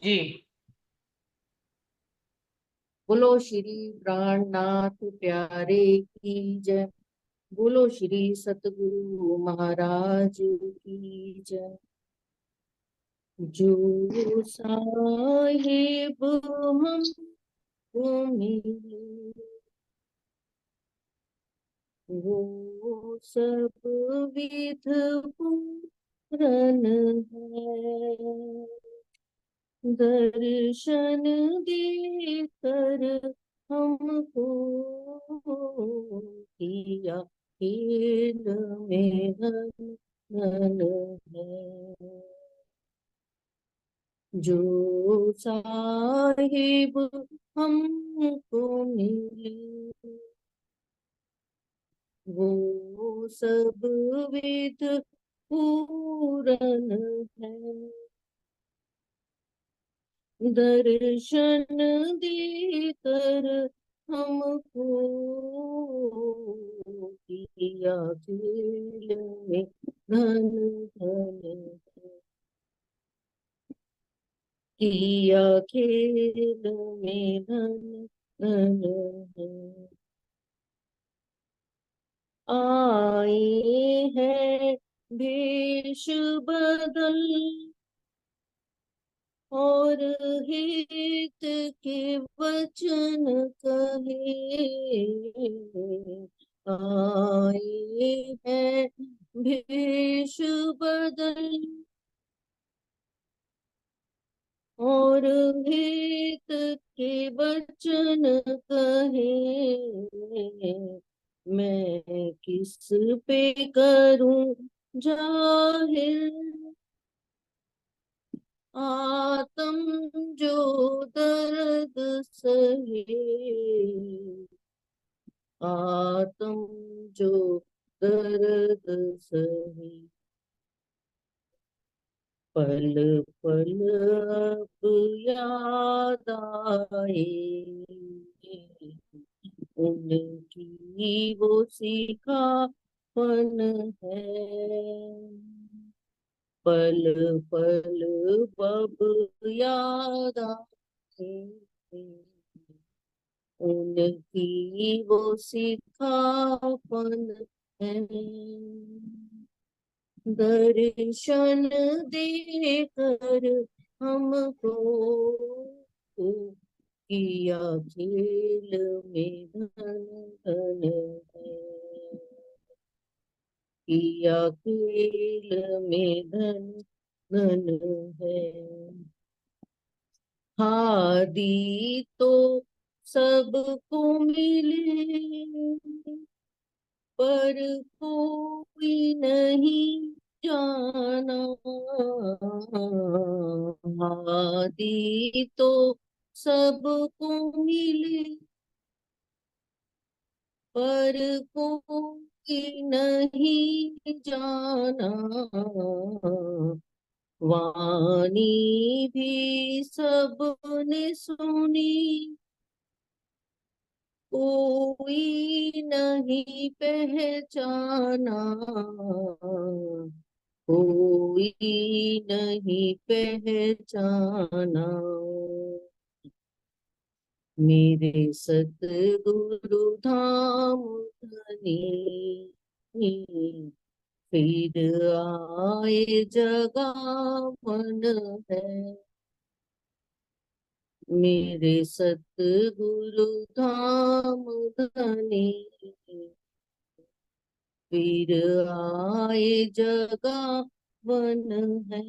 जी। बोलो श्री प्राणनाथ प्यारे की जय। बोलो श्री सतगुरु महाराज की जय। जो साहिब हमको मिले वो सब विध पूरन है। दर्शन देकर हमको किया खेल में घन है। जो साहिब हमको मिले वो सब विध पूरन है। दर्शन देकर हमको किया खेल में घन घन है। किया खेल में घन घन है। आए हैं भेष बदल और हित के वचन कहे। आए हैं भेष बदल और हित के वचन कहे। मैं किस पे करूं जाहिर आत्म जो दर्द सहे। आत्म जो दर्द सहे। पल पल अब याद आए उनकी वो सिखावन है। पल पल बब याद आए उनकी वो सिखावन है। दर्शन देकर हमको किया खेल में धन धन है। किया खेल में धन धन है। खादी तो सबको मिले पर कोई नहीं जाना। आदि तो सबको मिले पर कोई नहीं जाना। वाणी भी सबने सुनी कोई नहीं पहचाना। कोई नहीं पहचाना। मेरे सतगुरु धाम धनी फिर आए जगावन है। मेरे सतगुरु धाम धनी फिर आए जगावन है।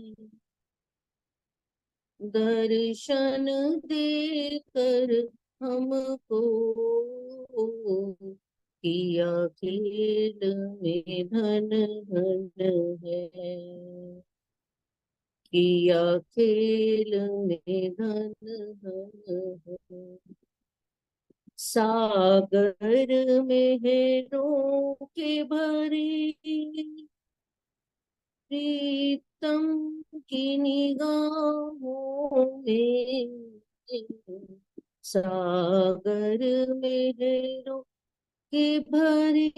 दर्शन देकर हमको किया खेल में धन धन है। किया खेल में धन धन है। सागर में है के भरी प्रीतम की निगाहों में। सागर में है के भरी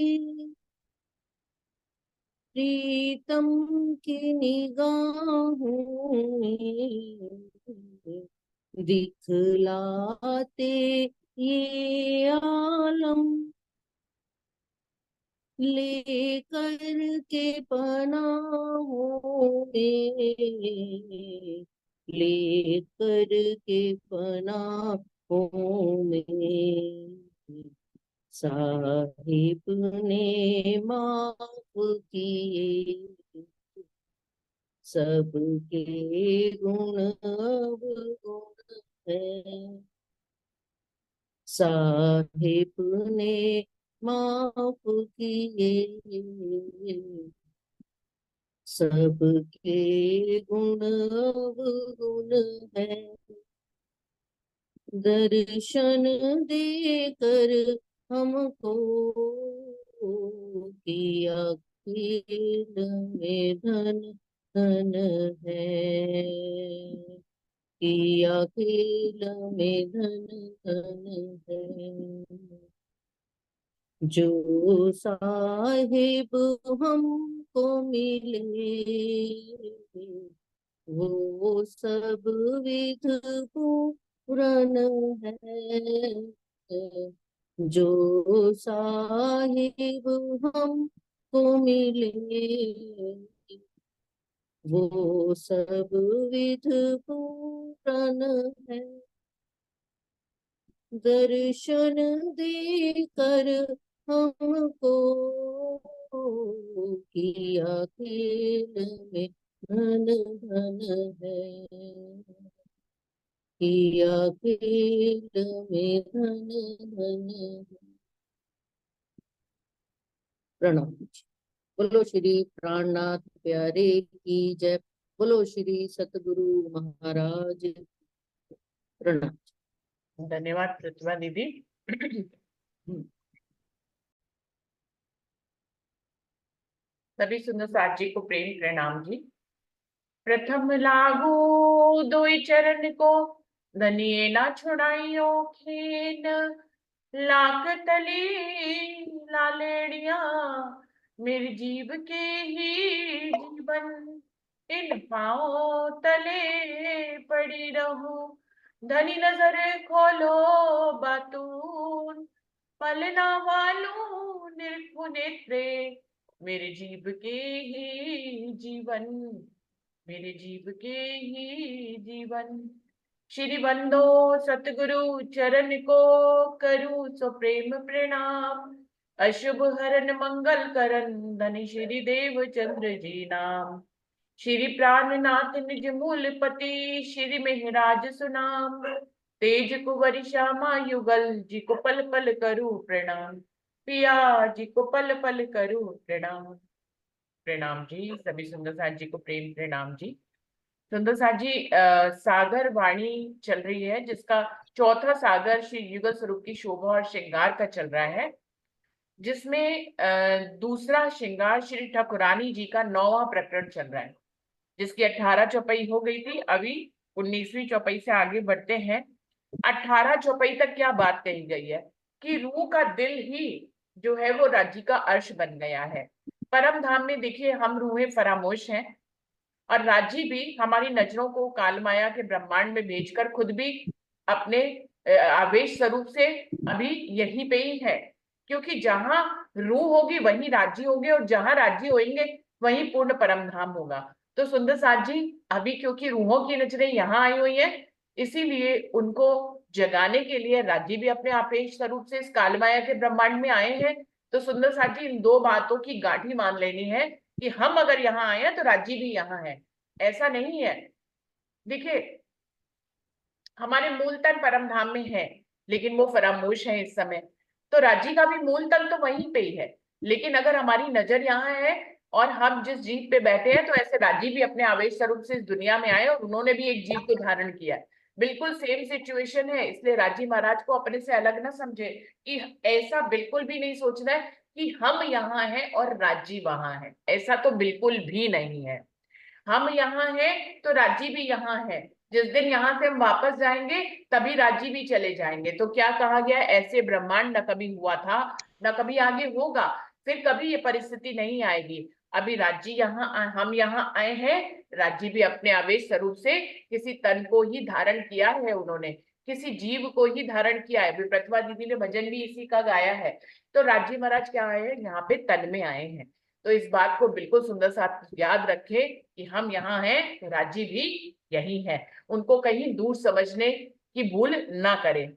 प्रीतम की निगाहों में। दिखलाते ये आलम, लेकर के पनाहों में, लेकर के पनाहों में, साहिब ने माफ किए सबके गुण अवगुण है। साहिब ने माफ किए सबके गुण अवगुण है। दर्शन देकर हमको किया खेल में धन धन है, किया खेल में धन धन है। जो साहिब हमको मिले वो सब विध पूरन है। जो साहिब हमको मिले वो सब विध पूरन है। दर्शन देकर हमको किया खेल में धन धन है, किया खेल में धन धन है। प्रणाम। बोलो श्री प्राणनाथ प्यारे की जय। बोलो श्री सतगुरु महाराज। प्रणाम। धन्यवाद प्रतिभा दीदी। सभी सुंदर साथ जी को प्रेम प्रणाम जी। प्रथम लागू दोई चरण को, धनिये ना छुड़ाइयो खेन, लाख तली लालेड़िया मेरी जीव के ही जीवन, इन पाँव तले पड़ी रहूं, धनी नजर खोलो बातून, पलना वालू निरखु नेत्रे मेरे जीव के ही जीवन, मेरे जीव के ही जीवन। श्री बंदो सतगुरु चरण को करूं सो प्रेम प्रणाम, अशुभ हरन मंगल करन धनि श्री देव चंद्र जी नाम। श्री प्राणनाथ निज मूल पति श्री मेहराज सुनाम, तेज कुंवर श्यामा युगल जी को पल पल करूं प्रणाम, पिया जी को पल पल करूं प्रणाम। प्रणाम जी। सभी सुंदर साथ जी को प्रेम प्रणाम जी। सुंदर साथ जी सागर वाणी चल रही है जिसका चौथा सागर श्री युगल स्वरूप की शोभा और श्रृंगार का चल रहा है, जिसमें दूसरा श्रृंगार श्री ठाकुरानी जी का 9वां प्रकरण चल रहा है, जिसकी 18 चौपाई हो गई थी। अभी 19वीं चौपाई से आगे बढ़ते हैं। 18 चौपाई तक क्या बात कही गई है कि रूह का दिल ही जो है वो राज्य का अर्श बन गया है। परम धाम में देखिए हम रूहें फरामोश हैं और राज्य भी हमारी नजरों को काल माया के ब्रह्मांड में भेजकर खुद भी अपने आवेश स्वरूप से अभी यहीं पे ही है, क्योंकि जहां रूह होगी वहीं राज्य होंगे और जहां राज्य होंगे वहीं पूर्ण परम धाम होगा। तो सुंदर साथ जी अभी क्योंकि रूहों की नजरें यहाँ आई हुई है, इसीलिए उनको जगाने के लिए राज्य भी अपने आपेश स्वरूप से इस काल माया के ब्रह्मांड में आए हैं। तो सुंदर साथ जी इन दो बातों की गांठी मान लेनी है कि हम अगर यहाँ आए हैं तो राज्य भी यहाँ है, ऐसा नहीं है। देखिए हमारे मूल तन परम धाम में है लेकिन वो फरामोश है इस समय, तो राज्य का भी मूल तन तो वहीं पे ही है, लेकिन अगर हमारी नजर यहाँ है और हम जिस जीव पे बैठे हैं तो ऐसे राज्य भी अपने आवेश स्वरूप से इस दुनिया में आए और उन्होंने भी एक जीव को धारण किया है। बिल्कुल सेम सिचुएशन है, इसलिए राजी महाराज को अपने से अलग ना समझे कि ऐसा बिल्कुल भी नहीं सोचना है कि हम यहाँ हैं और राज्य वहां है, ऐसा तो बिल्कुल भी नहीं है। हम यहाँ हैं तो राज्य भी यहाँ है, जिस दिन यहाँ से हम वापस जाएंगे तभी राज्य भी चले जाएंगे। तो क्या कहा गया, ऐसे ब्रह्मांड न कभी हुआ था न कभी आगे होगा, फिर कभी ये परिस्थिति नहीं आएगी। अभी राज्य हम यहाँ आए हैं, राज्य भी अपने आवेश स्वरूप से किसी तन को ही धारण किया है, उन्होंने किसी जीव को ही धारण किया है। अभी प्रतिभा दीदी ने भजन भी इसी का गाया है। तो राज्य महाराज क्या आए हैं, यहाँ पे तन में आए हैं। तो इस बात को बिल्कुल सुंदर साथ याद रखे कि हम यहाँ हैं तो राज्य भी यही है, उनको कहीं दूर समझने की भूल ना करें।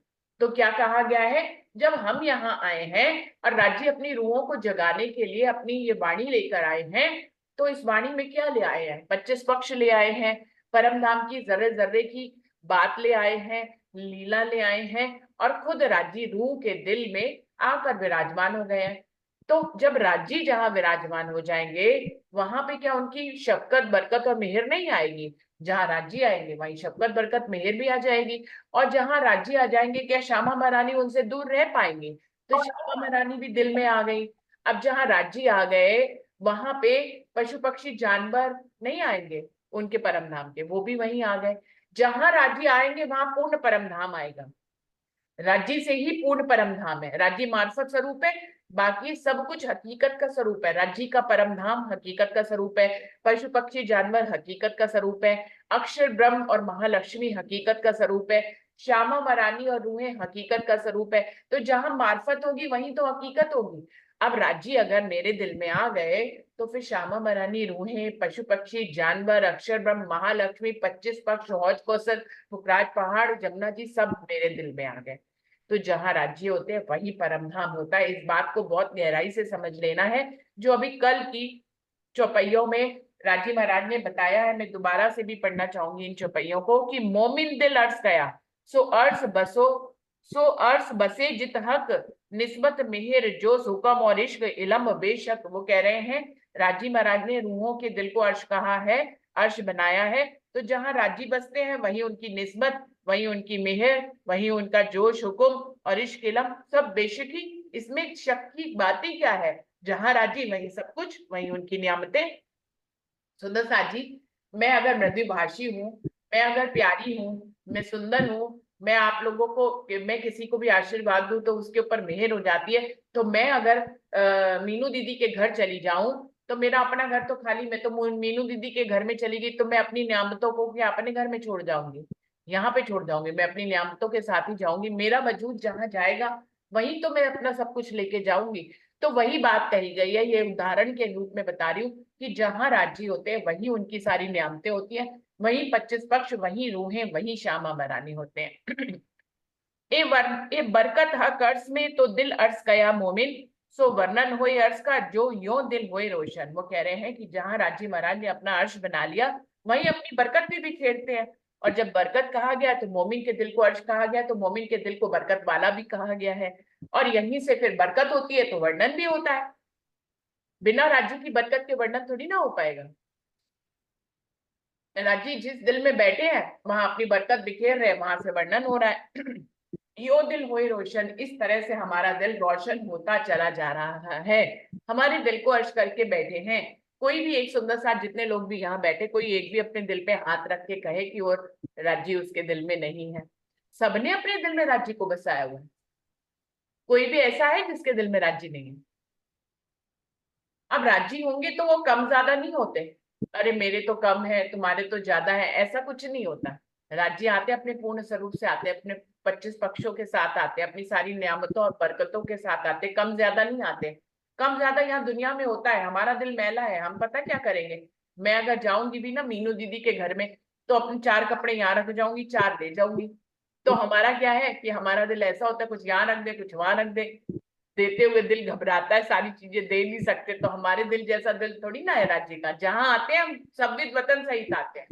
तो क्या कहा गया है, जब हम यहाँ आए हैं और राज्य अपनी रूहों को जगाने के लिए अपनी ये वाणी लेकर आए हैं, तो इस वाणी में क्या ले आए हैं, 25 पक्ष ले आए हैं, परम धाम की जर्रे जर्रे की बात ले आए हैं, लीला ले आए हैं, और खुद राज्य रूह के दिल में आकर विराजमान हो गए हैं। तो जब राज्य जहां विराजमान हो जाएंगे, वहां पे क्या उनकी शफकत बरकत और मेहर नहीं आएगी? जहां राज्य आएंगे वहीं शफकत बरकत मेहर भी आ जाएगी। और जहां राज्य आ जाएंगे, क्या श्यामा महारानी उनसे दूर रह पाएंगी? तो श्यामा महारानी भी दिल में आ गई। अब जहां राज्य आ गए, वहां पे पशु पक्षी जानवर नहीं आएंगे उनके परम धाम के, वो भी वहीं आ गए। जहां राज्य आएंगे वहां पूर्ण परम धाम आएगा। राज्य से ही पूर्ण परम धाम है, राज्य मार्फत स्वरूप है, बाकी सब कुछ हकीकत का स्वरूप है। राज्य का परम धाम हकीकत का स्वरूप है, पशु पक्षी जानवर हकीकत का स्वरूप है, अक्षर ब्रह्म और महालक्ष्मी हकीकत का स्वरूप है, श्यामा महारानी और रूहें हकीकत का स्वरूप है। तो जहां मार्फत होगी वहीं तो हकीकत होगी। अब राज्य अगर मेरे दिल में आ गए, तो फिर श्यामा महारानी, रूहें, पशु पक्षी जानवर, अक्षर ब्रह्म, महालक्ष्मी, 25 पक्ष, हौज कौशल, पुखराज पहाड़, जमुना जी, सब मेरे दिल में आ गए। तो जहां राज्य होते हैं वही परम धाम होता है। इस बात को बहुत गहराई से समझ लेना है। जो अभी कल की चौपाइयों में राजी महाराज ने बताया है, मैं दोबारा से भी पढ़ना चाहूंगी इन चौपाइयों को, कि मोमिन दिल अर्श गया, सो अर्श बसो, सो अर्श बसे जित हक, निस्बत मेहर जो हुक्म और इश्क इलम बेशक। वो कह रहे हैं, राजी महाराज ने रूहों के दिल को अर्श कहा है, अर्श बनाया है। तो जहां राजी बसते हैं वहीं उनकी निस्बत, वहीं उनकी मेहर, वहीं उनका जोश, हुक्म और इश्क इलम सब बेशक ही। इसमें शक की बात ही क्या है? जहां राजी वहीं सब कुछ, वहीं उनकी नियामतें। सुंदर साथ जी, मैं अगर मृदुभाषी हूँ, मैं अगर प्यारी हूँ, मैं सुंदर हूँ, मैं आप लोगों को, मैं किसी को भी आशीर्वाद दूं तो उसके ऊपर मेहर हो जाती है। तो मैं अगर मीनू दीदी के घर चली जाऊं, तो मेरा अपना घर तो खाली, मैं तो मीनू दीदी के घर में चली गई तो मैं अपनी नियामतों को क्या अपने घर में छोड़ जाऊंगी? यहाँ पे छोड़ जाऊंगी? मैं अपनी नियामतों के साथ ही जाऊंगी। मेरा वजूद जहां जाएगा वहीं तो मैं अपना सब कुछ लेके जाऊंगी। तो वही बात कही गई है, ये उदाहरण के रूप में बता रही हूँ कि जहां राज्य होते हैं वहीं उनकी सारी नियामतें होती हैं, वहीं 25 पक्ष, वहीं रूहें, वहीं श्यामा महारानी होते हैं। ए बरकत हक अर्श में तो दिल अर्श गया मोमिन, सो वर्णन होए अर्श का जो यो दिल होए रोशन। वो कह रहे हैं कि जहां राज्य महाराज ने अपना अर्श बना लिया, वहीं अपनी बरकत भी बिखेरते हैं। और जब बरकत कहा गया तो मोमिन के दिल को अर्श कहा गया, तो मोमिन के दिल को बरकत वाला भी कहा गया है। और यहीं से फिर बरकत होती है तो वर्णन भी होता है। बिना राज्य की बरकत के वर्णन थोड़ी ना हो पाएगा। राजी जिस दिल में बैठे हैं वहां अपनी बरकत बिखेर रहे हैं, वहां से वर्णन हो रहा है। यो दिल होए रोशन, इस तरह से हमारा दिल रोशन होता चला जा रहा है। हमारे दिल को अर्श करके बैठे हैं। कोई भी एक सुंदर साथ, जितने लोग भी यहाँ बैठे, कोई एक भी अपने दिल पे हाथ रख के कहे कि और राज्य उसके दिल में नहीं है? सबने अपने दिल में राज्य को बसाया हुआ है। कोई भी ऐसा है जिसके दिल में राज्य नहीं है? अब राज्य होंगे तो वो कम ज्यादा नहीं होते, अरे मेरे तो कम है तुम्हारे तो ज्यादा है, ऐसा कुछ नहीं होता। राज्य आते अपने पूर्ण स्वरूप से आते, अपने 25 पक्षों के साथ आते, अपनी सारी नियामतों और बरकतों के साथ आते, कम ज्यादा नहीं आते। कम ज्यादा यहाँ दुनिया में होता है, हमारा दिल मैला है, हम पता क्या करेंगे? मैं अगर जाऊंगी भी ना मीनू दीदी के घर में, तो अपने 4 कपड़े यहाँ रख जाऊंगी, 4 ले जाऊंगी। तो हमारा क्या है कि हमारा दिल ऐसा होता है, कुछ यहाँ रख दे कुछ वहां रख दे, देते हुए दिल घबराता है, सारी चीजें दे नहीं सकते। तो हमारे दिल जैसा दिल थोड़ी ना है राज्य का। जहां आते हैं हम सब वतन सहित आते हैं,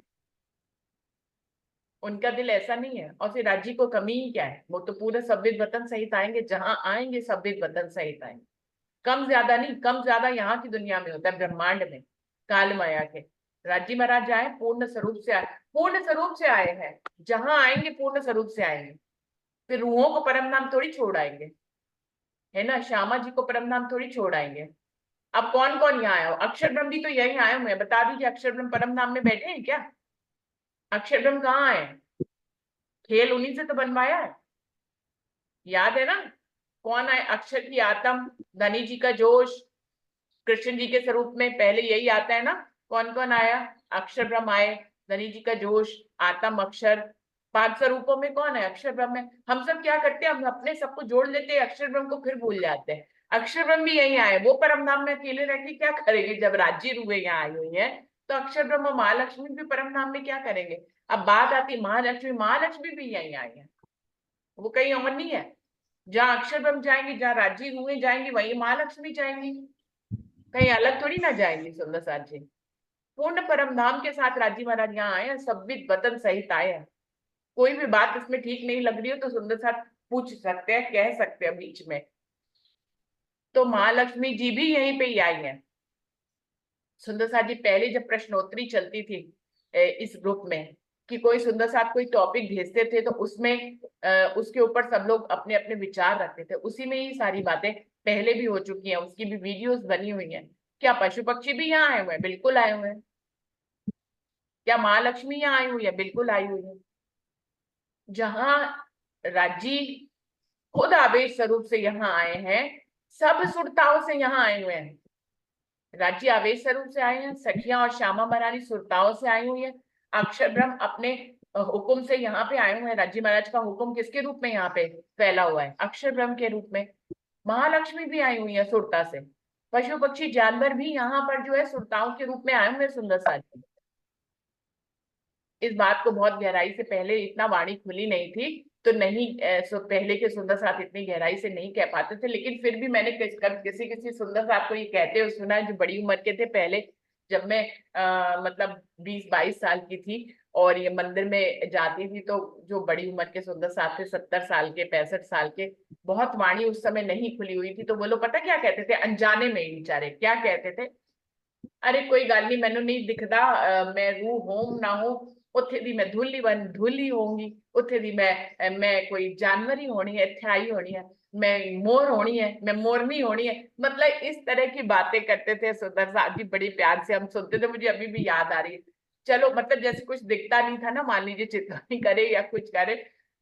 उनका दिल ऐसा नहीं है। और फिर राज्य को कमी ही क्या है? वो तो पूरे सभ्य वतन सहित आएंगे, जहां आएंगे सभ्य वतन सहित आएंगे। कम ज्यादा नहीं, कम ज्यादा यहाँ की दुनिया में होता है, ब्रह्मांड में, काल माया के। राज्य महाराज आए पूर्ण स्वरूप से आए, पूर्ण स्वरूप से आए हैं। जहां आएंगे पूर्ण स्वरूप से आएंगे, फिर रूहों को परम नाम थोड़ी छोड़ आएंगे, है ना? श्यामा जी को परम नाम थोड़ी छोड़ आएंगे। अब कौन कौन यहाँ आया हो? अक्षर ब्रह्म भी तो यही आए हुए हैं, बता दीजिए, अक्षर ब्रह्म परम धाम में बैठे हैं क्या? अक्षर ब्रह्म कहाँ आए? खेल उन्हीं से तो बनवाया है, याद है ना? कौन आए? अक्षर की आत्म, धनी जी का जोश, कृष्ण जी के स्वरूप में पहले यही आता है ना। कौन कौन आया? अक्षर ब्रह्म आए, धनी जी का जोश, आत्म अक्षर। 5 स्वरूपों में कौन है? अक्षर ब्रह्म है। हम सब क्या करते हैं, हम अपने सबको जोड़ लेते हैं अक्षर ब्रह्म को, फिर भूल जाते हैं। अक्षर ब्रह्म भी यही आए, वो परम धाम में अकेले रह के क्या करेंगे? जब राज्य रूहे यहाँ आई हुई है, तो अक्षर ब्रह्म महालक्ष्मी भी परम धाम में क्या करेंगे? अब बात आती महालक्ष्मी, महालक्ष्मी भी यही आई है, वो कहीं और नहीं है। जहाँ अक्षर ब्रह्म जाएंगे, जहाँ राज्य रूहें जाएंगी, वहीं महालक्ष्मी जाएंगी, कहीं अलग थोड़ी ना जाएंगी। सुंदर साथ जी पूर्ण परम धाम के साथ राजी महाराज यहाँ आए हैं, सब भी वतन सहित आए हैं। कोई भी बात इसमें ठीक नहीं लग रही हो तो सुंदर साथ पूछ सकते हैं, कह सकते हैं बीच में। तो महालक्ष्मी जी भी यहीं पे ही आई हैं। सुंदर साथ जी पहले जब प्रश्नोत्तरी चलती थी इस ग्रुप में, कि कोई सुंदर साथ कोई टॉपिक भेजते थे, तो उसमें उसके ऊपर सब लोग अपने अपने विचार रखते थे, उसी में ही सारी बातें पहले भी हो चुकी हैं, उसकी भी वीडियोस बनी हुई हैं। क्या पशु पक्षी भी यहाँ आए हुए हैं? बिल्कुल आए हुए हैं। क्या महालक्ष्मी यहाँ आई हुई है? बिल्कुल आई हुई है। जहां राजी खुद आवेश स्वरूप से यहाँ आए हैं, सब सुरताओं से यहाँ आए हुए हैं। राजी आवेश स्वरूप से आए हैं, सखियां और श्यामा महारानी सुरताओं से आई हुई है। अक्षर ब्रह्म अपने हुक्म से यहाँ पे आए हुए हैं। राजी महाराज का हुक्म किसके रूप में यहाँ पे फैला हुआ है? अक्षर ब्रह्म के रूप में। महालक्ष्मी भी आई हुई है सुरता से। पशु पक्षी जानवर भी यहाँ पर जो है सुरताओं के रूप में आए हुए हैं। सुंदर साथी इस बात को बहुत गहराई से, पहले इतना वाणी खुली नहीं थी तो नहीं पहले के सुंदर साथ इतनी गहराई से नहीं कह पाते थे, लेकिन फिर भी मैंने किसी किसी सुंदर साथ को ये कहते हुए सुना है, जो बड़ी उम्र के थे पहले, जब मैं मतलब 20-22 साल की थी और ये मंदिर में जाती थी, तो जो बड़ी उम्र के सुंदर साथ थे, 70 साल के, 65 साल के, बहुत वाणी उस समय नहीं खुली हुई थी, तो वो लोग पता क्या कहते थे अनजाने में ही बेचारे, क्या कहते थे? अरे कोई गल नहीं, मैनू नहीं दिखदा, मैं रूह होम ना हो, उत्थे दी मैं धुली बन धुली होंगी, उत्थे दी मैं कोई जानवर ही होनी है, इत्थे आई होनी है, मैं मोर होनी है, मैं मोरनी होनी है। मतलब इस तरह की बातें करते थे सुंदर साथ जी, बड़ी प्यार से हम सुनते थे, मुझे अभी भी याद आ रही है। चलो मतलब जैसे कुछ दिखता नहीं था ना, मान लीजिए चित्रकारी करे या कुछ करे,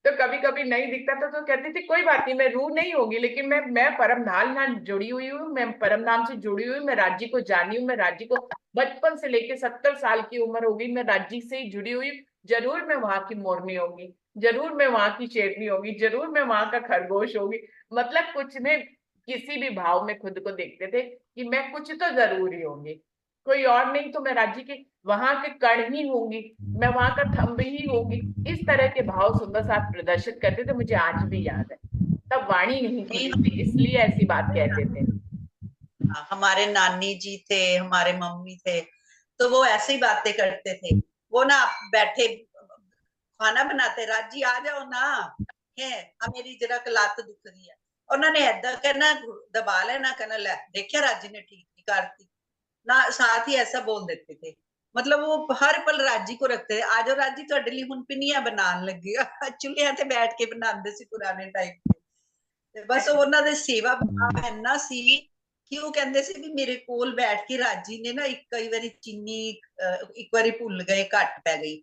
तो कभी कभी नहीं दिखता था तो कहती थी कोई बात नहीं, मैं रूह नहीं होगी, लेकिन मैं परम धाम ਨਾਲ जुड़ी हुई हूँ, मैं परम धाम से जुड़ी हुई हूँ, मैं राज्य को जानी हूँ, मैं राज्य को बचपन से लेके 70 साल की उम्र हो गई, मैं राज्य से ही जुड़ी हुई हूँ। जरूर मैं वहां की मोरनी होगी, जरूर मैं वहां की शेरनी होगी, जरूर मैं वहां का खरगोश होगी। मतलब कुछ में किसी भी भाव में खुद को देखते थे कि मैं कुछ तो जरूर ही होंगी, कोई और नहीं तो मैं राज्य के वहां के कण ही होंगी, मैं वहां का थंब ही होंगी। इस तरह के भाव सुंदर साथ प्रदर्शित करते थे, मुझे आज भी याद है। तब वाणी नहीं खुली थी, इसलिए ऐसी बात कहते थे। हमारे नानी जी थे, हमारे मम्मी थे, तो वो ऐसी बातें करते थे। वो ना बैठे खाना बनाते, राजी आ जाओ ना, है मेरी जरा लत दुख रही है, उन्होंने ऐदा कहना, दबा लेना, कहना ले देखिया राजी ने ठीक ही करती ना, साथ ही ऐसा बोल देते थे। मतलब वो हर पल राजी को रखते थे। आज राजी ਤੁਹਾਡੇ ਲਈ ਹੁਣ ਪਿੰਨੀਆਂ ਬਣਾਉਣ ਲੱਗੀ ਆ, ਚੁੱਲ੍ਹਿਆਂ ਤੇ ਬੈਠ ਕੇ ਬਣਾਉਂਦੇ ਸੀ ਪੁਰਾਣੇ ਟਾਈਮ ਤੇ। ਬਸ ਉਹਨਾਂ ਦੇ ਸੇਵਾ ਭਾਵ ਇੰਨਾ ਸੀ ਕਿ ਉਹ ਕਹਿੰਦੇ ਸੀ ਵੀ ਮੇਰੇ ਕੋਲ ਬੈਠ ਕੇ ਰਾਜੀ ਨੇ ਨਾ ਇੱਕ ਕਈ ਵਾਰੀ ਚੀਨੀ ਇੱਕ ਵਾਰੀ ਭੁੱਲ ਗਏ, ਘੱਟ ਪੈ ਗਈ,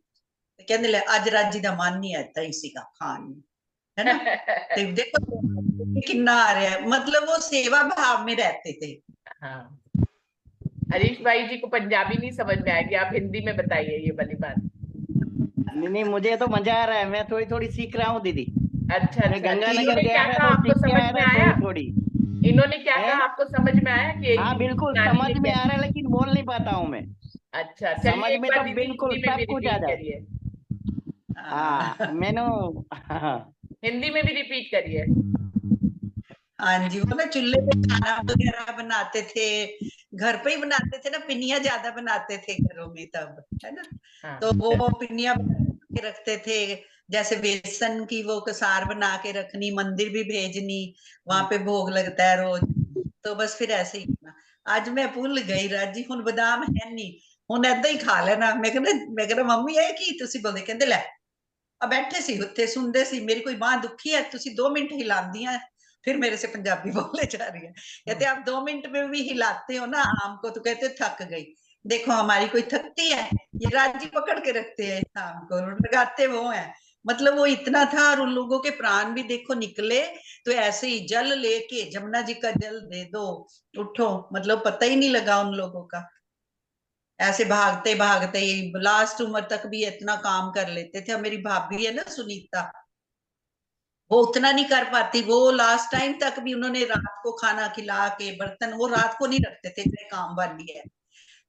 ਤੇ ਕਹਿੰਦੇ ਲੈ ਅੱਜ ਰਾਜੀ ਦਾ ਮਨ ਨਹੀਂ ਏਦਾਂ ਹੀ ਸੀਗਾ ਖਾਣ ਨੂੰ, है ना। तो देखो कितना आ रहा है, मतलब वो सेवा भाव में रहते थे। हाँ, हरीश भाई जी को पंजाबी नहीं समझ में आएगी, आप हिंदी में बताइए ये वाली बात। नहीं, मुझे तो मजा आ रहा है, मैं थोड़ी थोड़ी सीख रहा हूँ दीदी। अच्छा मैं अच्छा, गंगानगर इन्होंने गया क्या था कहा तो आपको सीख के समझ आया में था आया? थोड़ी थोड़ी। इन्होंने क्या है? कहा आपको समझ में आया कि हाँ बिल्कुल नानी समझ ने में क्या? आ रहा है, लेकिन बोल नहीं पाता हूँ मैं। अच्छा समझ चलिए, एक में बार तो दीदी बिल्कुल हिंदी में भी सब कुछ आ रिपीट जाए। करिए, हाँ मैंने हाँ हिंदी में भी रिपीट करिए। हाँ जी, वो ना चूल्हे पे खाना वगैरह बनाते थे, घर पे ही बनाते थे ना, पिन्नियां ज्यादा बनाते थे घरों में तब, है ना। हाँ तो वो पिन्नियां बना के रखते थे, जैसे बेसन की वो कसार बना के रखनी, मंदिर भी भेजनी, वहां पे भोग लगता है रोज। तो बस फिर ऐसे ही करना। आज मैं भूल गई राजी, हुन बादाम है नहीं, हुन ਏਦਾਂ ਹੀ खा लेना। मैं कहना मम्मी ਇਹ ਕੀ ਤੁਸੀਂ ਬੋਲਦੇ, ਕਹਿੰਦੇ ਲੈ ਆ बैठे सी उत्थे सुनते सी, मेरी कोई बांह दुखी है, तुसी 2 मिनट हिलांदियां, फिर मेरे से पंजाबी बोले जा रही है। कहते आप 2 मिनट में भी हिलाते हो ना आम को, तो कहते थक गई। देखो हमारी कोई थकती है, ये राजी पकड़ के रखते हैं इस आम को, लगाते वो है। मतलब वो इतना था, और उन लोगों के प्राण भी देखो निकले तो ऐसे ही, जल लेके जमुना जी का जल दे दो, उठो, मतलब पता ही नहीं लगा उन लोगों का। ऐसे भागते भागते लास्ट उम्र तक भी इतना काम कर लेते थे। और मेरी भाभी है ना सुनीता, वो उतना नहीं कर पाती, वो लास्ट टाइम तक भी उन्होंने रात को खाना खिला के बर्तन, वो रात को नहीं रखते थे, मेरे काम वाली है,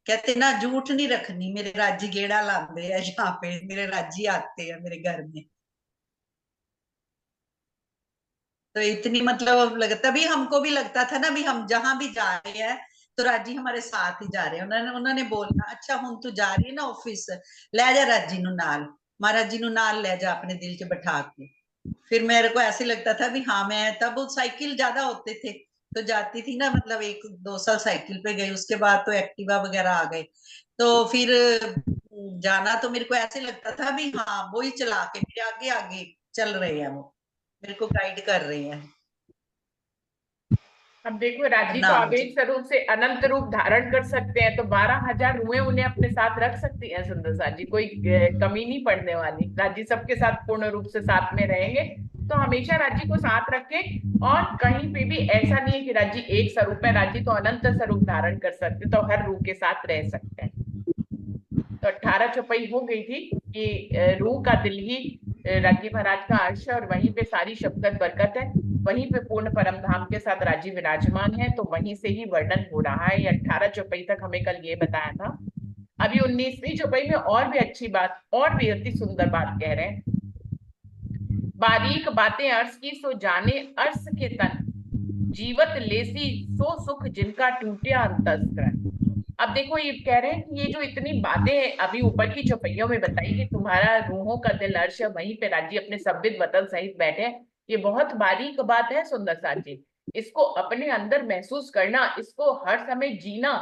कहते ना झूठ नहीं रखनी, मेरे राजी गेड़ा लाते हैं यहाँ पे, मेरे राजी आते हैं मेरे घर में। तो इतनी मतलब तभी हमको भी लगता था ना भी हम जहां भी जा रहे हैं तो राजी हमारे साथ ही जा रहे हैं। उन्होंने उन्होंने बोलना, अच्छा हुन तू जा रही है ना ऑफिस, ले जा राजी नु नाल, महाराज जी नु नाल ले जा अपने दिल च बैठा के। फिर मेरे को ऐसे लगता था भी हाँ, मैं तब साइकिल ज्यादा होते थे तो जाती थी ना, मतलब 1-2 साल साइकिल पे गई, उसके बाद तो एक्टिवा वगैरह आ गए। तो फिर जाना तो मेरे को ऐसे लगता था भी हाँ, वो ही चला के मेरे आगे आगे चल रहे हैं, वो मेरे को गाइड कर रहे हैं। अब देखो राजी तो प्रणाम जी। अवेग स्वरूप से अनंत रूप धारण कर सकते हैं, तो 12,000 रुएं उन्हें अपने साथ रख सकती हैं सुंदर सा जी, कोई कमी नहीं पड़ने वाली। राजी सबके साथ पूर्ण रूप से साथ में रहेंगे, तो हमेशा राजी को साथ रखें। और कहीं पे भी ऐसा नहीं है कि राजी एक स्वरूप है, राजी तो अनंत स्वरूप धारण कर सकते, तो हर रूप के साथ रह सकते हैं। तो 18 चौपाई हो गई थी कि रूह का दिल ही राजी महाराज का अर्श है, और वहीं पे सारी शफकत बरकत है, वहीं पे पूर्ण परम धाम के साथ राजी विराजमान है, तो वहीं से ही वर्णन हो रहा है। ये 18 चौपाई तक हमें कल ये बताया था। अभी 19वीं चौपाई में और भी अच्छी बात, और भी अति सुंदर बात कह रहे हैं। बारीक बातें अर्श की सो जाने अर्श के तन, जीवत लेसी सो सुख जिनका टूटिया अंतस्करण। अब देखो ये कह रहे हैं कि ये जो इतनी बातें अभी ऊपर की चौपाइयों में बताई कि तुम्हारा रूहों का दिल अर्श है, वहीं पे राजी अपने सब्बित वतन सहित बैठे हैं, ये बहुत बारीक बात है सुंदर साथ जी। इसको अपने अंदर महसूस करना, इसको हर समय जीना,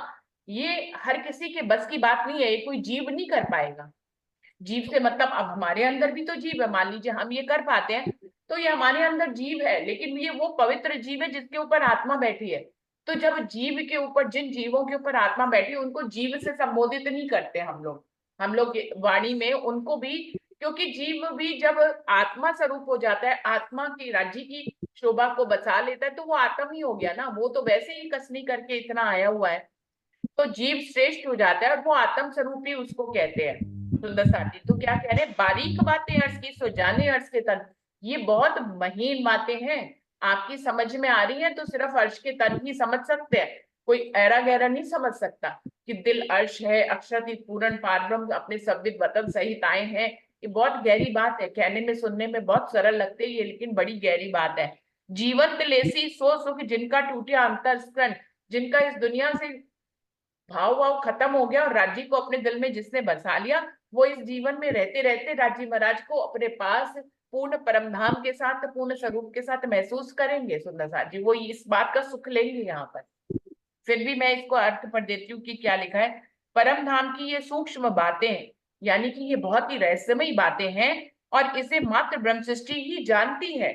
ये हर किसी के बस की बात नहीं है, ये कोई जीव नहीं कर पाएगा। जीव से मतलब अब हमारे अंदर भी तो जीव है, मान लीजिए हम ये कर पाते हैं, तो ये हमारे अंदर जीव है, लेकिन ये वो पवित्र जीव है जिसके ऊपर आत्मा बैठी है। तो जब जीव के ऊपर, जिन जीवों के ऊपर आत्मा बैठी है, उनको जीव से संबोधित नहीं करते हम लोग। हम लोग वाणी में उनको भी, क्योंकि जीव भी जब आत्मा स्वरूप हो जाता है, आत्मा की राज्य की शोभा को बचा लेता है, तो वो आत्म ही हो गया ना, वो तो वैसे ही कसनी करके इतना आया हुआ है। तो जीव श्रेष्ठ हो जाता है, और वो आत्म स्वरूप ही उसको कहते हैं। सुंदर साथी तो क्या कह रहे हैं, बारीक बातें अर्श की सो जाने अर्श के तन, ये बहुत महीन बातें हैं। आपकी समझ में आ रही है तो सिर्फ अर्श के तन ही समझ सकते हैं, कोई ऐरा गहरा नहीं समझ सकता कि दिल अर्श है, अक्षरातीत पूर्ण पारब्रह्म अपने सब्बित वतन सहित आए हैं। ये बहुत गहरी बात है, कहने में सुनने में बहुत सरल लगते है ये, लेकिन बड़ी गहरी बात है। जीवन दिलेसी सो सुख जिनका टूटिया अंतस्करण, जिनका इस दुनिया से भाव भाव खत्म हो गया और राजी को अपने दिल में जिसने बसा लिया, वो इस जीवन में रहते रहते राजी महाराज को अपने पास पूर्ण परम धाम के साथ, पूर्ण स्वरूप के साथ महसूस करेंगे। सुंदर साथ जी वो इस बात का सुख लेंगे यहाँ पर। फिर भी मैं इसको अर्थ पर देती हूँ कि क्या लिखा है। परम धाम की ये सूक्ष्म बातें, यानी कि ये बहुत ही रहस्यमयी बातें हैं, और इसे मात्र ब्रह्म सृष्टि ही जानती है।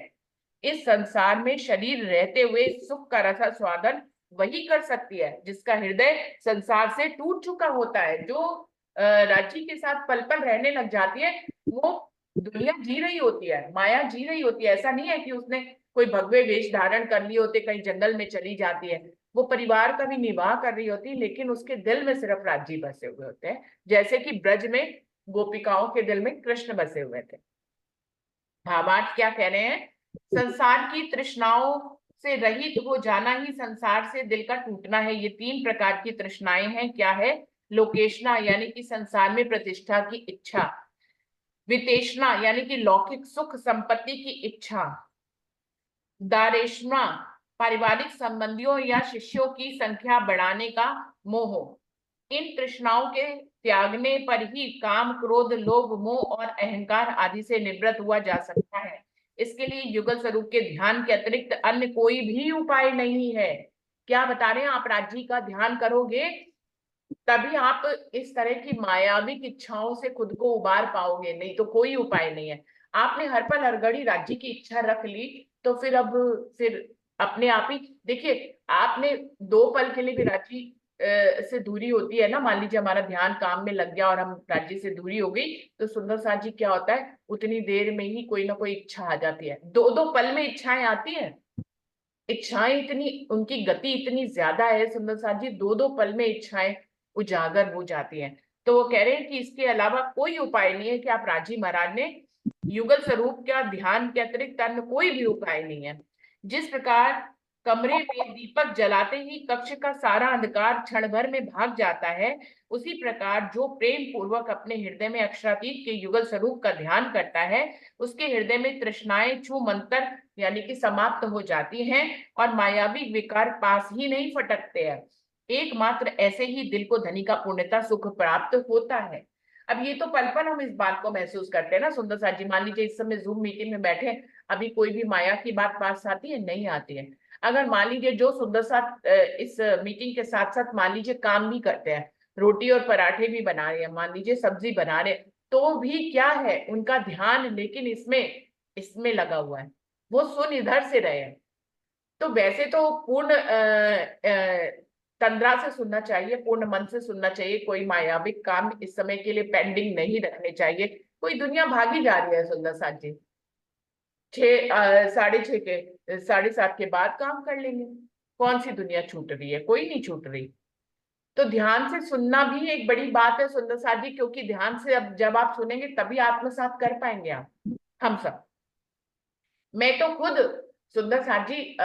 इस संसार में शरीर रहते हुए सुख का रसास्वादन वही कर सकती है जिसका हृदय संसार से टूट चुका होता है। जो रांची के साथ पल पल रहने लग जाती है, वो दुनिया जी रही होती है, माया जी रही होती है। ऐसा नहीं है कि उसने कोई भगवे वेश धारण कर लिए होते, कहीं जंगल में चली जाती है, वो परिवार का भी निर्वाह कर रही होती है, लेकिन उसके दिल में सिर्फ राजी बसे हुए होते हैं, जैसे कि ब्रज में गोपिकाओं के दिल में कृष्ण बसे हुए थे। भावार्थ क्या कह रहे हैं, संसार की तृष्णाओं से रहित हो जाना ही संसार से दिल का टूटना है। ये 3 प्रकार की तृष्णाएं हैं। क्या है, लोकेशना यानी कि संसार में प्रतिष्ठा की इच्छा, वितेशना यानी कि लौकिक सुख संपत्ति की इच्छा, दारेशना पारिवारिक संबंधियों या शिष्यों की संख्या बढ़ाने का मोह। इन तृष्णाओं के त्यागने पर ही काम, क्रोध, लोभ, मोह और अहंकार आदि से निवृत्त हुआ जा सकता है। इसके लिए युगल स्वरूप के ध्यान के अतिरिक्त अन्य कोई भी उपाय नहीं है। क्या बता रहे हैं, आप राज्य का ध्यान करोगे तभी आप इस तरह की मायाविक इच्छाओं से खुद को उबार पाओगे, नहीं तो कोई उपाय नहीं है। आपने हर पल हर घड़ी राज्य की इच्छा रख ली तो फिर अब फिर अपने आप ही देखिए, आपने 2 पल के लिए भी राज्य से दूरी होती है ना, मान लीजिए हमारा ध्यान काम में लग गया और हम राज्य से दूरी हो गई, तो सुंदर साथ जी क्या होता है, उतनी देर में ही कोई ना कोई इच्छा आ जाती है, दो दो पल में इच्छाएं आती हैं। इच्छाएं इतनी, उनकी गति इतनी ज्यादा है सुंदर साथ जी, दो दो पल में इच्छाएं उजागर हो जाती हैं। तो वो कह रहे हैं कि इसके अलावा कोई उपाय नहीं है कि आप राजी महाराज ने युगल स्वरूप का ध्यान के अतिरिक्त अन्य कोई भी उपाय नहीं है। जिस प्रकार कमरे में दीपक जलाते ही कक्ष का सारा अंधकार क्षण भर में भाग जाता है, उसी प्रकार जो प्रेम पूर्वक अपने हृदय में अक्षरातीत के युगल स्वरूप का ध्यान करता है, उसके हृदय में तृष्णाएं छू मंतर यानी कि समाप्त हो जाती हैं और मायावी विकार पास ही नहीं फटकते हैं। एकमात्र ऐसे ही दिल को धनी का पूर्णता सुख प्राप्त होता है। अब ये तो पल पल हम इस बात को महसूस करते हैं ना सुंदर साथ जी। मान लीजिए इस समय जूम मीटिंग में बैठे, अभी कोई भी माया की बात पास आती है, नहीं आती है। अगर मान लीजिए जो सुंदर साथ इस मीटिंग के साथ साथ मान लीजिए काम भी करते हैं, रोटी और पराठे भी बना रहे हैं, मान लीजिए सब्जी बना रहे हैं, तो भी क्या है, उनका ध्यान लेकिन इसमें इसमें लगा हुआ है, वो सुन इधर से रहे हैं। तो वैसे तो पूर्ण तंद्रा से सुनना चाहिए, पूर्ण मन से सुनना चाहिए, कोई मायाविक काम इस समय के लिए पेंडिंग नहीं रखने चाहिए। कोई दुनिया भागी जा रही है सुंदर साथ जी, 6 के 7:30 के बाद काम कर लेंगे, कौन सी दुनिया छूट रही है, कोई नहीं छूट रही। तो ध्यान से सुनना भी एक बड़ी बात है सुंदर साथ जी, क्योंकि ध्यान से अब जब आप सुनेंगे तभी आत्मसात कर पाएंगे आप, हम सब। मैं तो खुद सुंदर साथ जी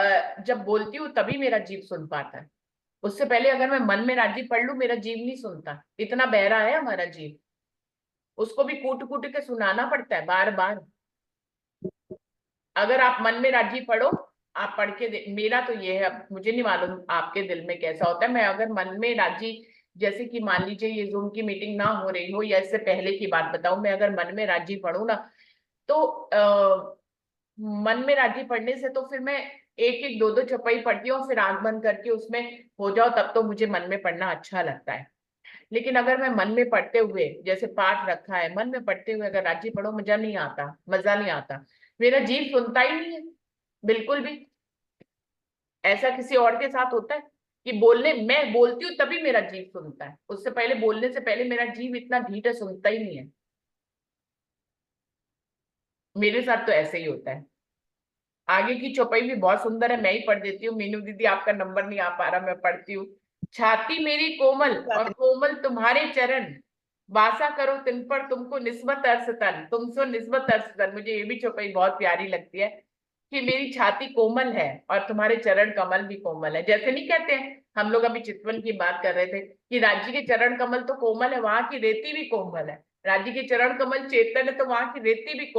जब बोलती हूँ तभी मेरा जीव सुन पाता है, उससे पहले अगर मैं मन में राजी पढ़ लूं मेरा जीव नहीं सुनता, इतना बहरा है हमारा जीव, उसको भी कूट कूट के सुनाना पड़ता है बार बार। अगर आप मन में राजी पढ़ो, आप पढ़ के मेरा तो ये है, अब मुझे नहीं मालूम आपके दिल में कैसा होता है। मैं अगर मन में राजी, जैसे कि मान लीजिए ये जूम की मीटिंग ना हो रही हो या इससे पहले की बात बताऊं, मैं अगर मन में राजी पढ़ूं ना, तो मन में राजी पढ़ने से तो फिर मैं एक एक दो दो चौपाई पढ़ती हूँ, फिर आंख बंद करके उसमें हो जाओ, तब तो मुझे मन में पढ़ना अच्छा लगता है। लेकिन अगर मैं मन में पढ़ते हुए, जैसे पाठ रखा है, मन में पढ़ते हुए अगर राजी पढ़ो, मजा नहीं आता, मजा नहीं आता, मेरा जीव सुनता ही नहीं है बिल्कुल भी। ऐसा किसी और के साथ होता है कि बोलने, मैं बोलती हूँ तभी मेरा जीव सुनता है, उससे पहले, बोलने से पहले मेरा जीव इतना ढीठ है, सुनता ही नहीं है। मेरे साथ तो ऐसे ही होता है। आगे की चौपाई भी बहुत सुंदर है, मैं ही पढ़ देती हूँ। मीनू दीदी आपका नंबर नहीं आ पा रहा, मैं पढ़ती हूँ। छाती मेरी कोमल और कोमल तुम्हारे चरण, वासा करो तिन पर तुमको निस्बत अर्स तन, तुमसे निस्बत अर्स तन। मुझे ये भी चौपाई बहुत प्यारी लगती है कि मेरी छाती कोमल है और तुम्हारे चरण कमल भी कोमल है। जैसे नहीं कहते हैं हम लोग, अभी चितवन की बात कर रहे थे कि राज्य के चरण कमल तो कोमल है, वहां की रेती भी कोमल है। राज्य के चरण कमल चेतन है, तो वहां की रेती भी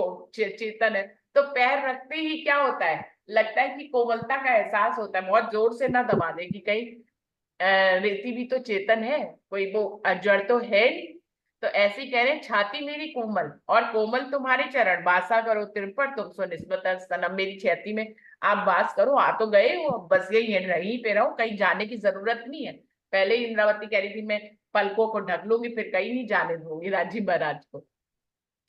चेतन है। तो पैर रखते ही क्या होता है, लगता है कि कोमलता का एहसास होता है। बहुत जोर से ना दबा दे कि कहीं रेती भी तो चेतन है, कोई वो जड़ तो है नहीं। तो ऐसे ही कह रहे हैं, छाती मेरी कोमल और कोमल तुम्हारे चरण, वासा करो तिर पर तुम सो निस्बत सनम। मेरी छाती में आप वास करो, आ तो गए हो, बस यही है, रही पे रहो, कहीं जाने की जरूरत नहीं है। पहले ही इंद्रावती कह रही थी मैं पलकों को ढक लूंगी, फिर कहीं नहीं जाने दूंगी राजी महाराज को।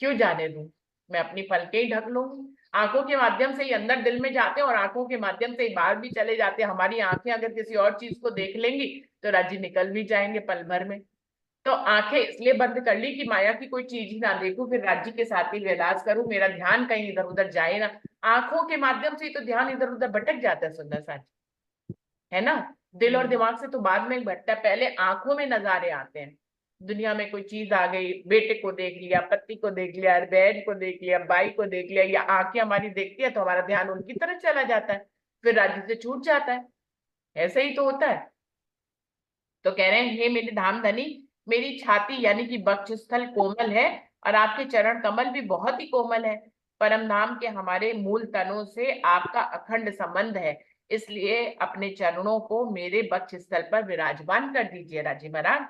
क्यों जाने दूं, मैं अपनी पलकें ही ढक लूंगी। आंखों के माध्यम से ही अंदर दिल में जाते हैं और आंखों के माध्यम से ही बाहर भी चले जाते हैं। हमारी आंखें अगर किसी और चीज को देख लेंगी तो राजी निकल भी जाएंगे पल भर में। तो आंखें इसलिए बंद कर ली कि माया की कोई चीज ही ना देखूं, फिर राज्य के साथ ही विलास करूं, मेरा ध्यान कहीं इधर उधर जाए ना। आंखों के माध्यम से ही तो ध्यान इधर उधर भटक जाता है सुंदर साथ, है ना। दिल और दिमाग से तो बाद में भटकता है, पहले आंखों में नजारे आते हैं। दुनिया में कोई चीज आ गई, बेटे को देख लिया, पति को देख लिया, बहन को देख लिया, भाई को देख लिया, या आंखें हमारी देखती है तो हमारा ध्यान उनकी तरफ चला जाता है, फिर राज्य से छूट जाता है। ऐसे ही तो होता है। तो कह रहे हैं, हे मेरे धाम धनी, मेरी छाती यानी कि वक्षस्थल कोमल है और आपके चरण कमल भी बहुत ही कोमल है। परम धाम के हमारे मूल तनों से आपका अखंड संबंध है, इसलिए अपने चरणों को मेरे वक्षस्थल पर विराजमान कर दीजिए राजी महाराज।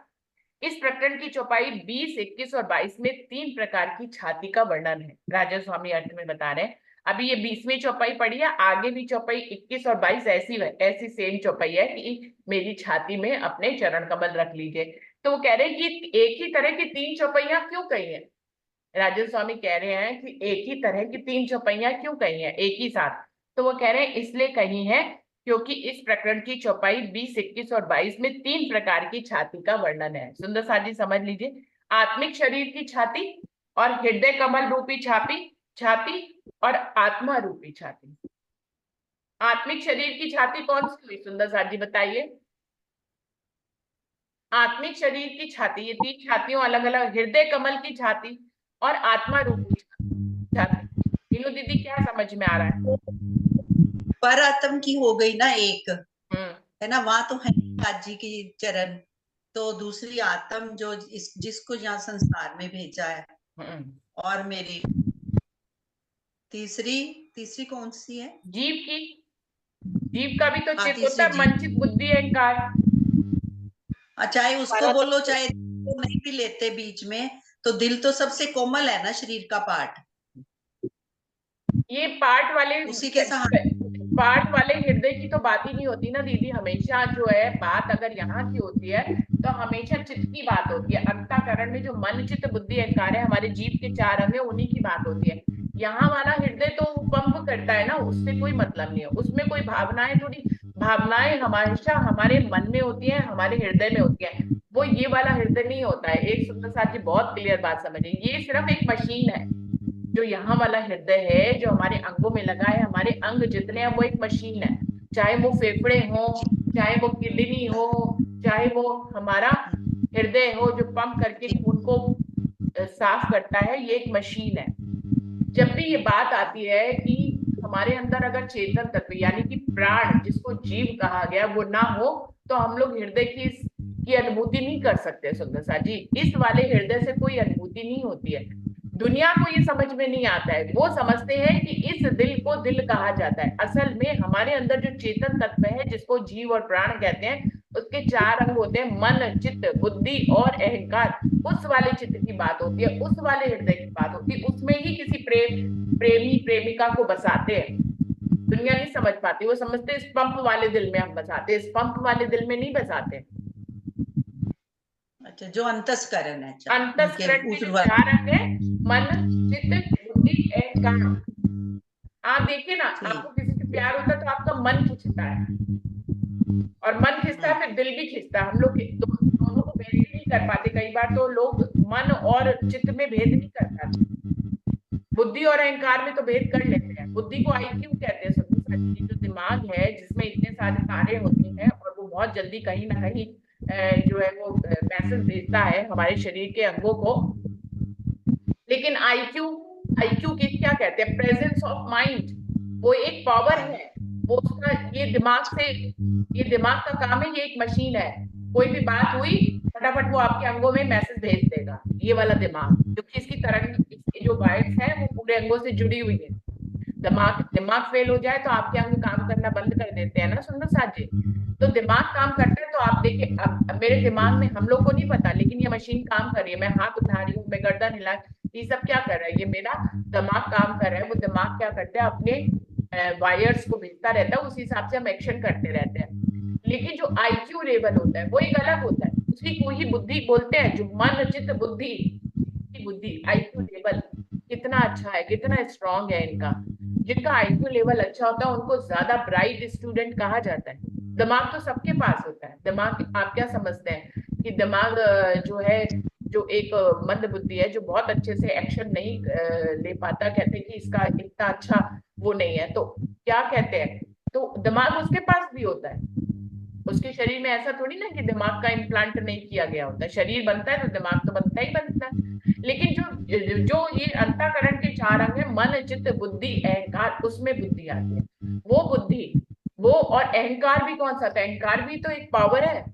इस प्रकरण की चौपाई 20, 21 और 22 में 3 प्रकार की छाती का वर्णन है, राजा स्वामी अर्थ में बता रहे हैं। अभी ये 20वीं चौपाई पढ़ी है, आगे भी चौपाई 21 और 22 ऐसी सेम चौपाई है कि मेरी छाती में अपने चरण कमल रख लीजिए। तो वो कह रहे हैं कि एक ही तरह की 3 चौपाइयां क्यों कही है। राजन स्वामी कह रहे हैं कि एक ही तरह की 3 चौपाइयां क्यों कही है एक ही साथ। तो वो कह रहे हैं इसलिए कही है क्योंकि इस प्रकरण की चौपाई 20, 21 और 22 में 3 प्रकार की छाती का वर्णन है। सुंदर साथ जी समझ लीजिए, आत्मिक शरीर की छाती और हृदय कमल रूपी छाती और आत्मा रूपी छाती। आत्मिक शरीर की छाती कौन सी हुई सुंदर साथ जी बताइए? आत्मिक शरीर की छाती, ये 3 छातियों अलग अलग, हृदय कमल की छाती और आत्मा रूपी छाती। मीनू दीदी क्या समझ में आ रहा है? पर आत्म की हो गई ना एक, हम्म है ना, वहां तो है आज जी की चरण, तो दूसरी आत्म जो जिसको यहाँ संसार में भेजा है। हम्म। और मेरी तीसरी तीसरी कौन सी है? जीव की, जीव का भी तो हाँ, चित्त होता तीसरी है, जीव। मन चित्त बुद्धि अहंकार। चाहे उसको बोलो चाहे तो नहीं भी लेते बीच में, तो दिल तो सबसे कोमल है ना शरीर का पार्ट, ये पार्ट वाले उसी के सहारे। पार्ट वाले हृदय की तो बात ही नहीं होती ना दीदी। हमेशा जो है बात अगर यहाँ की होती है तो हमेशा चित्त की बात होती है। अंतःकरण में जो मन चित्त बुद्धि अहंकार है, हमारे जीव के 4 अंग है, उन्हीं की बात होती है। यहाँ वाला हृदय तो पंप करता है ना, उससे कोई मतलब नहीं है, उसमें कोई भावनाएं थोड़ी, भावनाएं हमेशा हमारे मन में होती है, हमारे हृदय में होती है। वो ये वाला हृदय नहीं होता है। एक सुंदर साथ जी बहुत क्लियर बात समझिए, ये सिर्फ एक मशीन है। जो यहाँ वाला हृदय है जो हमारे अंगों में लगा है, हमारे अंग जितने हैं वो एक मशीन है। चाहे वो फेफड़े हो, चाहे वो किडनी हो, चाहे वो हमारा हृदय हो जो पंप करके खून को साफ करता है, ये एक मशीन है। जब भी ये बात आती है कि हमारे अंदर अगर चेतन तत्व यानी कि प्राण जिसको जीव कहा गया वो ना हो, तो हम लोग हृदय की अनुभूति नहीं कर सकते। सुंदर सा जी, इस वाले हृदय से कोई अनुभूति नहीं होती है। दुनिया को ये समझ में नहीं आता है। वो समझते हैं कि इस दिल को दिल कहा जाता है। असल में हमारे अंदर जो चेतन तत्व है जिसको जीव और प्राण कहते हैं, उसके 4 अंग होते हैं, मन चित्त बुद्धि और अहंकार। उस वाले चित्त की बात होती है, उस वाले हृदय की बात होती है। उसमें ही किसी प्रेमी प्रेमिका को बसाते हैं। दुनिया नहीं समझ पाती, वो समझते इस पंप वाले दिल में हम बसाते, इस पंप वाले दिल में नहीं बसाते। अच्छा, जो अंतस्करण है, अंतस्करण के जो ऊर्ध्व। 4 अंग है, मन चित्त बुद्धि अहंकार। आप देखिए ना, ठीक। आपको किसी से प्यार होता है तो आपका मन खिंचता है, और मन खिंचता है फिर दिल भी खिंचता है। हम लोग दोनों को भेद भी नहीं कर पाते। कई बार तो लोग मन और चित्त में भेद नहीं कर पाते। बुद्धि और अहंकार में तो भेद कर लेते हैं। बुद्धि को आईक्यू कहते हैं। सुनो साथी, जो दिमाग है जिसमें इतने सारे तारे होते हैं और वो बहुत जल्दी कहीं ना कहीं जो है वो मैसेज भेजता है हमारे शरीर के अंगों को। लेकिन आईक्यू, आईक्यू की क्या कहते हैं? Presence of mind. वो एक पावर है, वो उसका ये दिमाग से, ये दिमाग का काम है, ये एक मशीन है। कोई भी बात हुई फटाफट वो आपके अंगों में मैसेज भेज देगा, ये वाला दिमाग, क्योंकि इसकी तरंग, इसकी जो वाइब्स है वो पूरे अंगों से जुड़ी हुई है। दिमाग दिमाग फेल हो जाए तो आपके अंग काम करना बंद कर देते हैं ना सुंदर साथ जी। तो दिमाग काम करता है। तो आप देखिए, अब मेरे दिमाग में, हम लोग को नहीं पता लेकिन ये मशीन काम कर रही है। मैं हाथ उठा रही हूँ, मैं गर्दन हिला, ये सब क्या कर रहा है? ये मेरा दिमाग काम कर रहा है। वो दिमाग क्या करता है, अपने वायर्स को भेजता रहता है, उसी हिसाब से हम एक्शन करते रहते हैं। लेकिन जो आईक्यू लेवल होता है वो एक अलग होता है। उसी को ही बुद्धि बोलते हैं, जो मन चित्त बुद्धि की बुद्धि। आईक्यू लेवल कितना अच्छा है, कितना स्ट्रांग है इनका। जिनका आईक्यू लेवल अच्छा होता है उनको ज्यादा ब्राइट स्टूडेंट कहा जाता है। दिमाग तो सबके पास होता है। दिमाग, आप क्या समझते हैं कि दिमाग जो है, जो एक मंद बुद्धि है जो बहुत अच्छे से एक्शन नहीं ले पाता, कहते हैं कि इसका इतना अच्छा वो नहीं है, तो क्या कहते हैं? तो दिमाग उसके पास भी होता है। उसके शरीर में ऐसा थोड़ी ना कि दिमाग का इम्प्लांट नहीं किया गया होता है। शरीर बनता है तो दिमाग तो बनता ही बनता है। लेकिन जो जो ये अंतःकरण के 4 अंग है, मन चित्त बुद्धि अहंकार, उसमें बुद्धि आती है। वो बुद्धि, वो और अहंकार भी कौन सा था? अहंकार भी तो एक पावर है।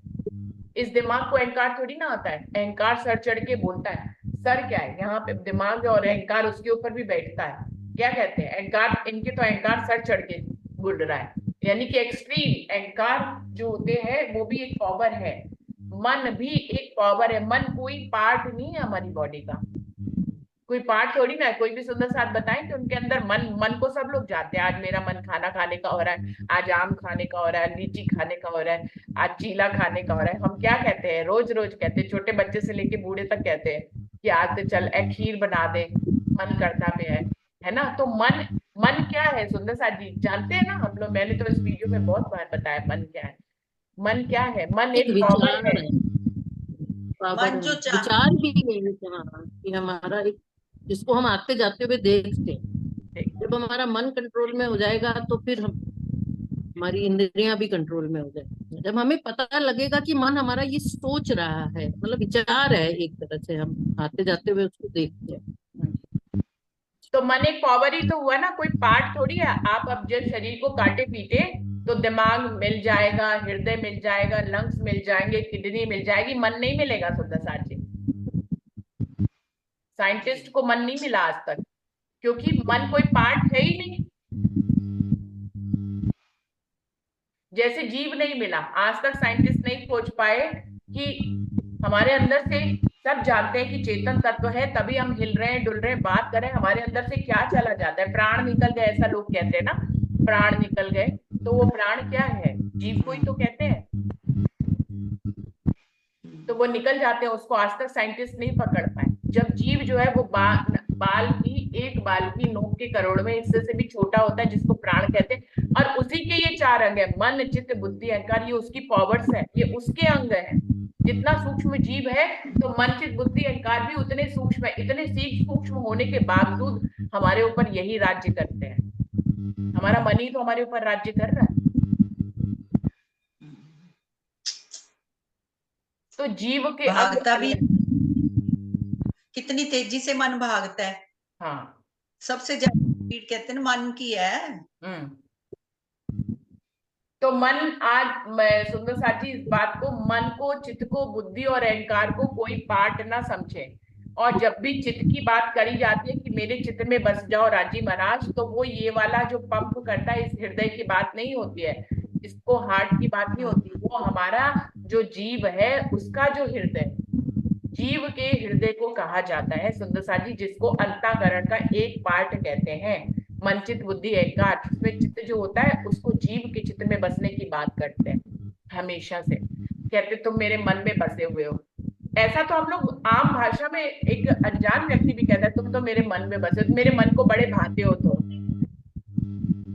इस दिमाग को अहंकार थोड़ी ना आता है। अहंकार सर चढ़ के बोलता है। सर क्या है यहाँ पे? दिमाग और अहंकार उसके ऊपर भी बैठता है। क्या कहते हैं? अहंकार, इनके तो अहंकार सर चढ़ के बुल रहा है। यानी कि एक्सट्रीम अहंकार जो होते हैं वो भी एक पावर है। मन भी एक पावर है। मन कोई पार्ट नहीं है हमारी बॉडी का, कोई पार्ट थोड़ी ना है। कोई भी सुंदर साथ बताएं कि उनके अंदर मन, मन को सब लोग जानते हैं। आज मेरा मन खाना खाने का हो रहा है, आज आम खाने का हो रहा है, लीची खाने का हो रहा है, आज चीला खाने का हो रहा है। हम क्या कहते हैं? रोज रोज कहते हैं, छोटे बच्चे से लेके बूढ़े तक कहते हैं कि आज तो चल खीर बना दे, मन करता पे है ना? तो मन मन क्या है सुंदर साथ जी, जानते हैं ना हम लोग? मैंने तो इस वीडियो में बहुत बार बताया मन क्या है। मन क्या है? मन एक एक पावर विचार है। है, पावर मन है, जो चाह विचार भी है एक, हाँ, कि हमारा एक, जिसको हम आते जाते हुए देखते हैं। जब हमारा मन कंट्रोल में हो जाएगा तो फिर हम, हमारी इंद्रियां भी कंट्रोल में हो जाएगी। जब हमें पता लगेगा कि मन हमारा ये सोच रहा है, मतलब विचार है, एक तरह से हम आते जाते हुए उसको देखते हैं। तो मन एक पावर ही तो हुआ ना, कोई पार्ट थोड़ी है। आप अब जब शरीर को काटे पीटे तो दिमाग मिल जाएगा, हृदय मिल जाएगा, लंग्स मिल जाएंगे, किडनी मिल जाएगी, मन नहीं मिलेगा सुंदर साथ जी। साइंटिस्ट को मन नहीं मिला आज तक, क्योंकि मन कोई पार्ट है ही नहीं। जैसे जीव नहीं मिला, आज तक साइंटिस्ट नहीं खोज पाए कि हमारे अंदर से, सब जानते हैं कि चेतन तत्व है, तभी हम हिल रहे हैं, डुल रहे हैं, बात कर रहे हैं। हमारे अंदर से क्या चला जाता है? प्राण निकल गए, ऐसा लोग कहते हैं ना, प्राण निकल गए। तो वो प्राण क्या है? जीव को ही तो कहते हैं। तो वो निकल जाते हैं, उसको आज तक साइंटिस्ट नहीं पकड़ पाए। जब जीव जो है वो बाल की, एक बाल की नोक के करोड़वें हिस्से से भी छोटा होता है, जिसको प्राण कहते हैं। और उसी के ये चार अंग है, मन चित्त बुद्धि अहंकार, ये उसकी पावर्स है, ये उसके अंग है। जितना सूक्ष्म जीव है, तो मन चित्त बुद्धि अहंकार भी उतने सूक्ष्म है। इतने सूक्ष्म होने के बावजूद हमारे ऊपर यही राज्य करते हैं। हमारा मन ही तो हमारे ऊपर राज्य कर रहा है। तो जीव के अंग भागता भी, अलग। कितनी तेजी से मन भागता है। हाँ। सबसे ज्यादा स्पीड कहते हैं ना मन की है। हम्म। तो मन, आज मैं सुंदर साथ जी इस बात को, मन को, चित्त को, बुद्धि और अहंकार को कोई पार्ट ना समझे। और जब भी चित्त की बात करी जाती है कि मेरे चित्त में बस जाओ राजी महाराज, तो वो ये वाला जो पंप करता है, इस हृदय की बात नहीं होती है, इसको हार्ट की बात नहीं होती। वो हमारा जो जीव है, उसका जो हृदय, जीव के हृदय को कहा जाता है सुंदर साथ जी, जिसको अंतःकरण का एक पार्ट कहते हैं। मन चित्त बुद्धि अहंकार, जिसमें चित्त जो होता है, उसको जीव के चित्त में बसने की बात करते हैं हमेशा से। कहते तुम मेरे मन में बसे हुए हो। ऐसा तो हम लोग आम भाषा में, एक अनजान व्यक्ति भी कहता है तुम तो मेरे मन में बसे हो, मेरे मन को बड़े भाते हो। तो